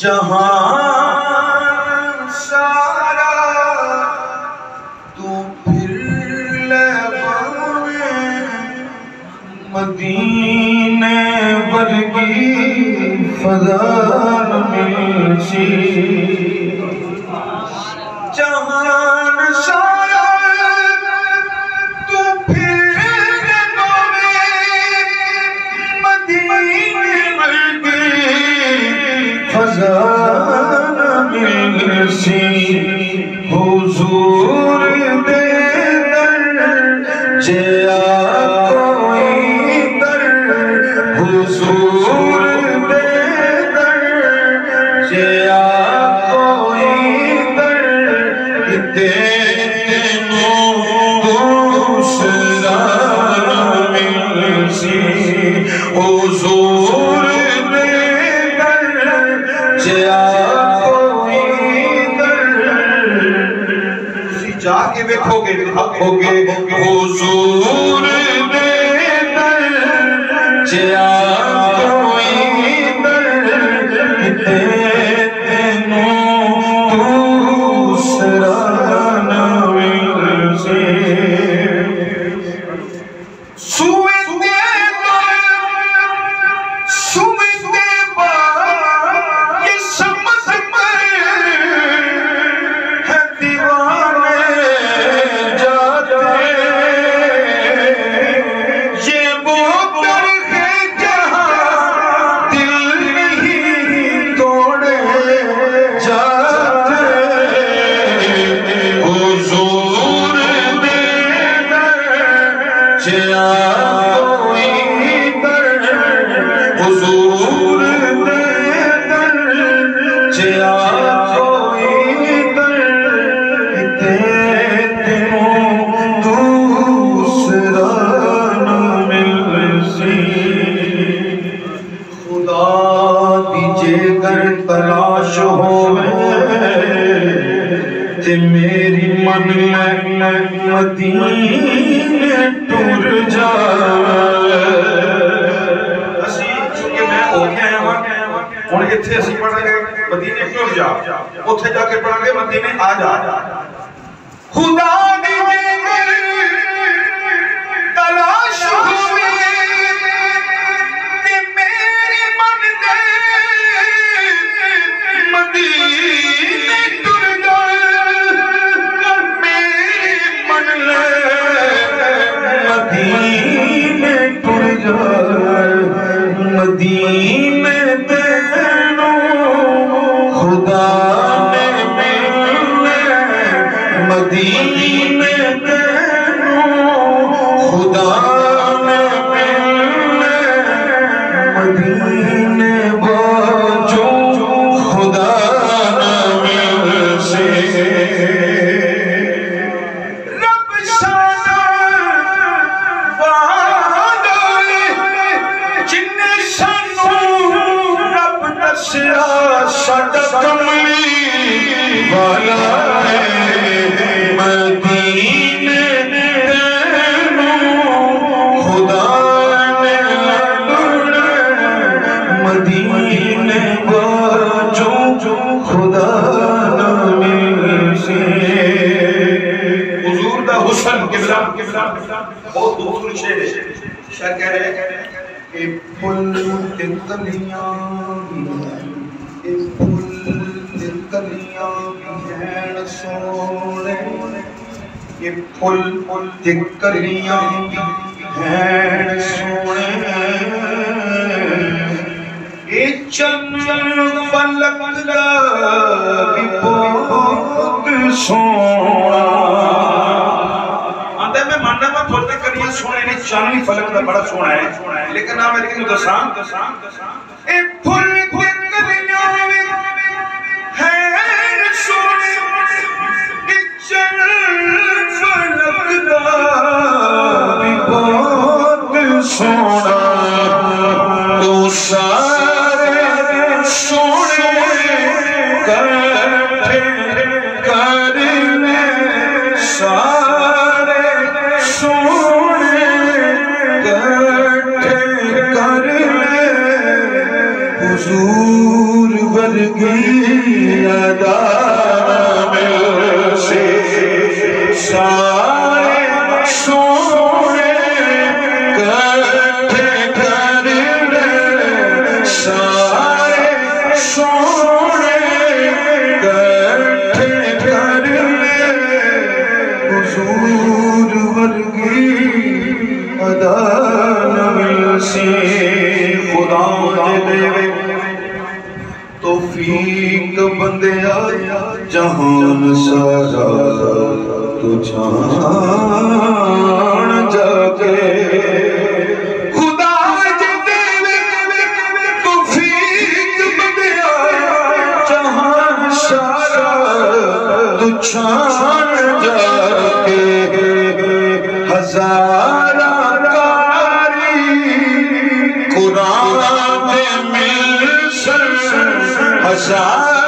जहां सारा तू फिर ले पावे, मदीने वर्गी फज़ा मिलसी। जहान सारा तू फिर ले पावे, मदीने वर्गी फज़ा मिलसी। हुजूर दे दर जिया कोई दर, हुजूर दे दर जिया कोई दर, तेनू दूसरा मिलसी। हुजूर दे दर जिया जाके देखोगे आखोगे हुजूर दे दर जिया कोई दर, तेनू दूसरा न मिलसे। सुए दे ये समझ में है दीवाने तलाश होवे मेरी मन मदीने टुर जावे। असी चूंकि मैं हो गया हुण इत्थे असी पढ़ांगे मदीने टुर जा, उत्थे जाके पढ़ांगे मदीने आ जा। खुदा दी तलाश होवे मदीने टुर जाए, मेरी मन ले मदीने टुर जाए। मदीने तेनू खुदा ने मिलने, मदीने तेनू खुदा ने मिलने, मदीने बाजू खुदा न मिलसे। रब साना वादे जिन्ने सानू रब दस्या साडा कमली वाला है। मदीने तेनू खुदा ने लड़ना, मदीने खुदा न मिलसे। हुजूर दा हुस्न किबला बहुत खूबसूरत शेर है। शायर कह रहे हैं कि फुल ते कलियां भी हैं, फुल ते कलियां भी हैं सोने, ये फुल ते कलियां भी हैं सोने। ये चंचल फलक दा भी बहुत सोना। आंदा मैं मानना मैं फुल ते कलियां सोने ने, चंद भी फलक दा बड़ा सोना है, लेकिन ना मैं तेनू दसां ए फुल ते कलियां हैं सोने, ये चंचल फलक दा भी बहुत सोना। तू सारे सोने कट्ठे कर ले, सारे सोने कट्ठे कर ले। हुजूर वर्गी अदा से सारे सोने इकट्ठे कर ले, सारे सोने इकट्ठे कर ले, हुजूर वर्गी अदा से खुदा देवे तौफीक बंदिया जहान सारा तू जान जाके खुदा देवे तौफीक बंदिया जहान सारा तू जान जाके हजारा कुरान मिल हजार